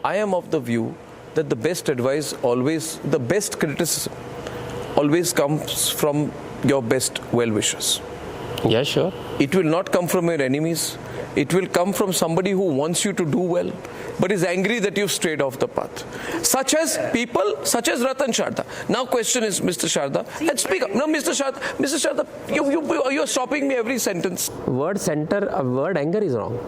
I am of the view that the best advice always, the best criticism always comes from your best well-wishers. Yeah, sure. It will not come from your enemies. It will come from somebody who wants you to do well, but is angry that you've strayed off the path. Such as people, such as Ratan Sharda. Now question is, Mr. Sharda, let's speak up. No, Mr. Sharda, you're stopping me every sentence. Word anger is wrong.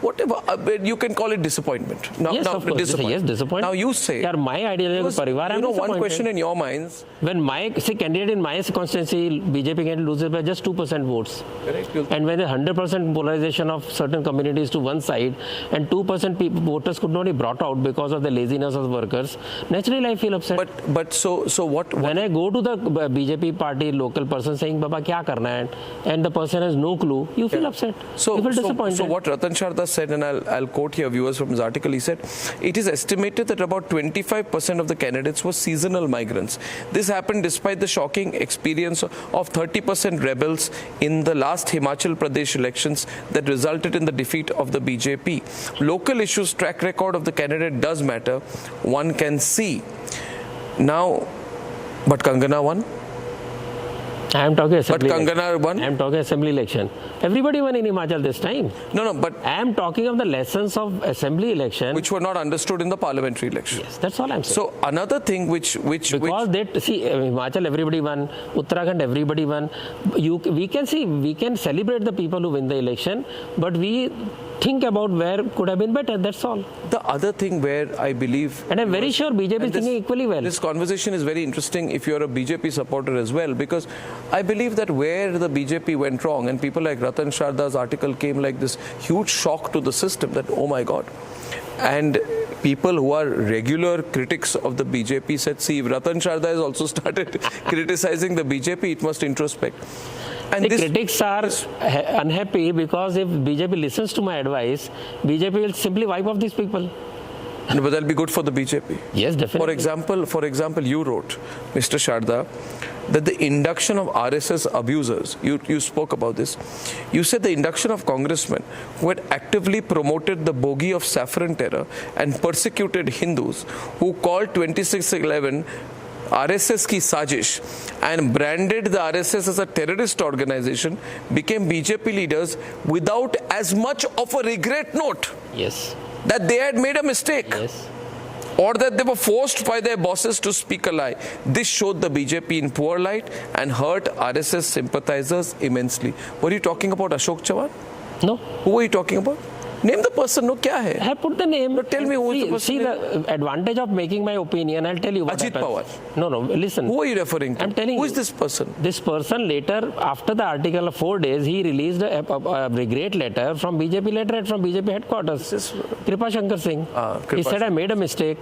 Whatever, you can call it disappointment. Yes, of course. Yes, disappointment. Now you say. Yeah, my ideology of parivar, you know, one question in your minds. When my candidate in my constituency, BJP candidate loses by just 2% votes. Correct. And when the 100% polarization of certain communities to one side and 2% voters could not be brought out because of the laziness of the workers, naturally I feel upset. But so what? When I go to the BJP party local person saying, Baba, kya karna hai? And the person has no clue, you feel upset. You feel disappointed. So what Ratan Sharda said, and I'll quote here viewers from his article, he said, it is estimated that about 25% of the candidates were seasonal migrants. This happened despite the shocking experience of 30% rebels in the last Himachal Pradesh elections that resulted in the defeat of the BJP. Local issues track record of the candidate does matter, one can see. Now, but Kangana won. I am talking assembly. But Kangana won. I am talking assembly election. Everybody won in Himachal this time. No, but I am talking of the lessons of assembly election, which were not understood in the parliamentary election. Yes, that's all I am saying. So another thing which Himachal everybody won, Uttarakhand everybody won. We can celebrate the people who win the election, but we think about where could have been better. That's all. The other thing where I believe, and I'm very sure BJP is thinking equally well. This conversation is very interesting if you're a BJP supporter as well, because I believe that where the BJP went wrong, and people like Ratan Sharda's article came like this huge shock to the system that, oh my God. And people who are regular critics of the BJP said, see, if Ratan Sharda has also started criticizing the BJP, it must introspect. And the critics are unhappy because if BJP listens to my advice, BJP will simply wipe off these people. But that'll be good for the BJP. Yes, definitely. For example, you wrote, Mr. Sharda, that the induction of RSS abusers, you spoke about this. You said the induction of congressmen who had actively promoted the bogey of saffron terror and persecuted Hindus, who called 2611 RSS ki sajish and branded the RSS as a terrorist organization, became BJP leaders without as much of a regret note. Yes. That they had made a mistake. Yes. Or that they were forced by their bosses to speak a lie. This showed the BJP in poor light and hurt RSS sympathizers immensely. Were you talking about Ashok Chavan? No. Who were you talking about? Name the person. No, kya hai? I have put the name. No, tell me who is the person. See the advantage of making my opinion. I'll tell you what Ajit happens. Pawar. No, listen. Who are you referring to? I'm telling you. Who is this person? This person later, after the article of 4 days, he released a regret letter from BJP letterhead from BJP headquarters. Kripa Shankar Singh. He said, I made a mistake.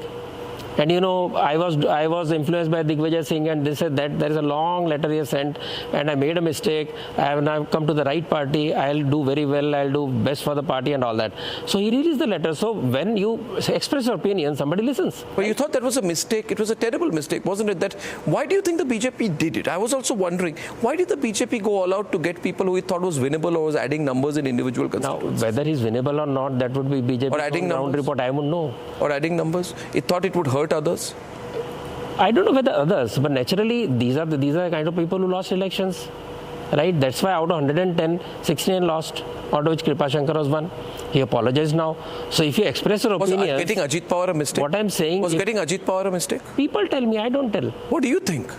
And you know, I was influenced by Digvijay Singh, and they said that there is a long letter he has sent, and I made a mistake. I have now come to the right party. I'll do very well. I'll do best for the party and all that. So he released the letter. So when you express your opinion, somebody listens. But you thought that was a mistake. It was a terrible mistake, wasn't it? That why do you think the BJP did it? I was also wondering, why did the BJP go all out to get people who he thought was winnable or was adding numbers in individual constituencies? Now, whether he's winnable or not, that would be BJP or adding round report. I wouldn't know. Or adding numbers. It thought it would hurt others. I don't know whether others, but naturally these are the kind of people who lost elections, right? That's why out of 110, 69 lost, out of which Kripa Shankar was one. He apologized now. So if you express your opinion, was getting Ajit Pawar a mistake? What I'm saying was getting Ajit Pawar a mistake? People tell me, I don't tell. What do you think?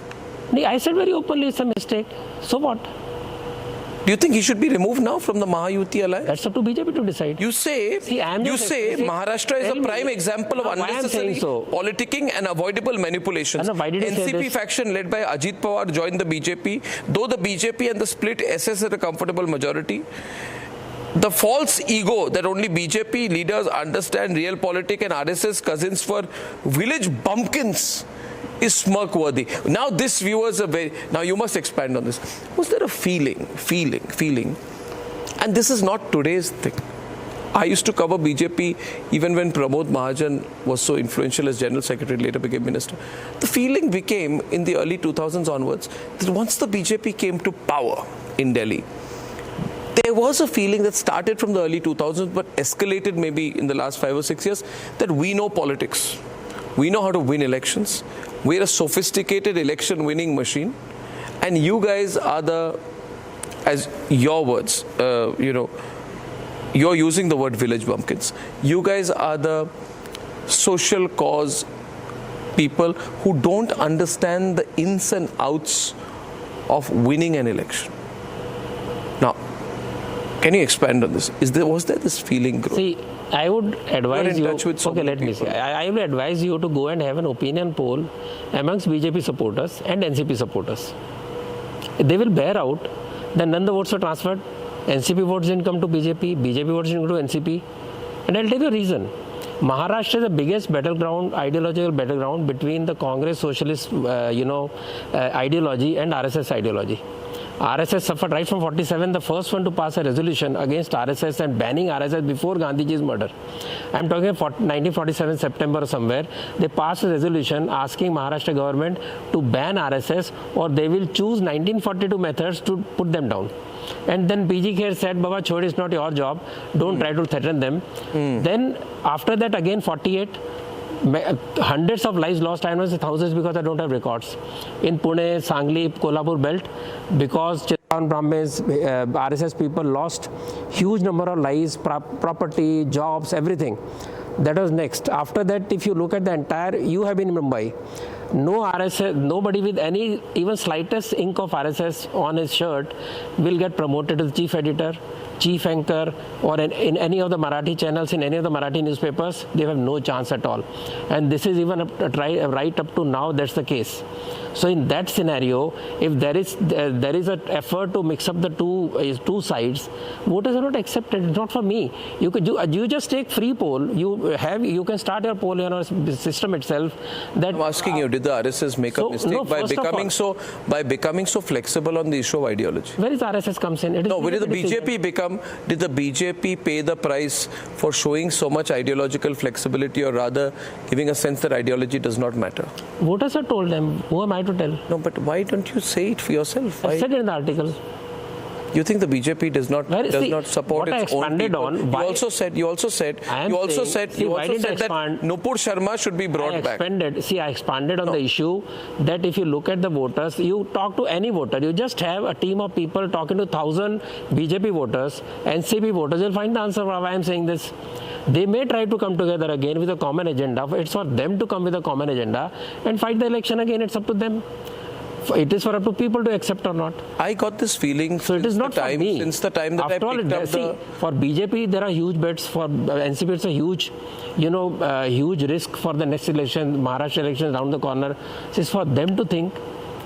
I said very openly it's a mistake. So what? Do you think he should be removed now from the Mahayuti alliance? That's up to BJP to decide. You say Maharashtra is a prime example of unnecessary politicking and avoidable manipulations. NCP faction led by Ajit Pawar joined the BJP, though the BJP and the split SS at a comfortable majority. The false ego that only BJP leaders understand real politics and RSS cousins for village bumpkins is smirk-worthy. Now this viewers are very... Now you must expand on this. Was there a feeling, and this is not today's thing. I used to cover BJP even when Pramod Mahajan was so influential as General Secretary, later became Minister. The feeling became in the early 2000s onwards that once the BJP came to power in Delhi, there was a feeling that started from the early 2000s but escalated maybe in the last 5 or 6 years that we know politics. We know how to win elections. We're a sophisticated election winning machine. And you guys are the, as your words, you're using the word village bumpkins. You guys are the social cause people who don't understand the ins and outs of winning an election. Now, can you expand on this? Was there this feeling growing? See, I would advise you. Okay, let me see. I will advise you to go and have an opinion poll amongst BJP supporters and NCP supporters. They will bear out that none of the votes were transferred. NCP votes didn't come to BJP. BJP votes didn't go to NCP. And I'll tell you a reason. Maharashtra is the biggest battleground, ideological battleground between the Congress socialist, ideology and RSS ideology. RSS suffered right from 47, the first one to pass a resolution against RSS and banning RSS before Gandhiji's murder. I'm talking about 1947 September or somewhere. They passed a resolution asking Maharashtra government to ban RSS or they will choose 1942 methods to put them down. And then PG Kher said, Baba, chhod, it's not your job. Don't try to threaten them. Then after that again 48, hundreds of lives lost, I know it's thousands because I don't have records. In Pune, Sangli, Kolhapur belt, because Chitwan Brahmins, RSS people lost huge number of lives, property, jobs, everything. That was next. After that, if you look at the entire, you have been in Mumbai. No RSS, nobody with any even slightest ink of RSS on his shirt will get promoted to the chief editor, chief anchor, or in any of the Marathi channels, in any of the Marathi newspapers. They have no chance at all. And this is even right up to now, that's the case. So in that scenario, if there is an effort to mix up the two sides, voters are not accepted. It's not for me. You just take free poll. You can start your poll in our system itself. That I'm asking you, did the RSS make a mistake by becoming so flexible on the issue of ideology? Where is RSS comes in? Where did the BJP become? Did the BJP pay the price for showing so much ideological flexibility, or rather giving a sense that ideology does not matter? Voters have told them. Who am I to tell? No, but why don't you say it for yourself? I said it in the article. You think the BJP does not support its own people? You also said that Nupur Sharma should be brought back. I expanded on the issue that if you look at the voters, you talk to any voter, you just have a team of people talking to 1,000 BJP voters, NCP voters, you'll find the answer why I'm saying this. They may try to come together again with a common agenda. It's for them to come with a common agenda and fight the election again. It's up to them. It is for up to people to accept or not. I got this feeling so it is not for me. Since the time that After I picked up for BJP, there are huge bets. For NCP, it's a huge, huge risk for the next election, Maharashtra election around the corner. It's for them to think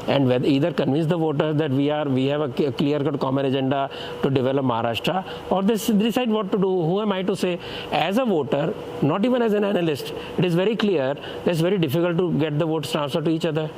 and either convince the voters that we have a clear-cut common agenda to develop Maharashtra, or they decide what to do. Who am I to say? As a voter, not even as an analyst, it is very clear that it's very difficult to get the votes transferred to each other.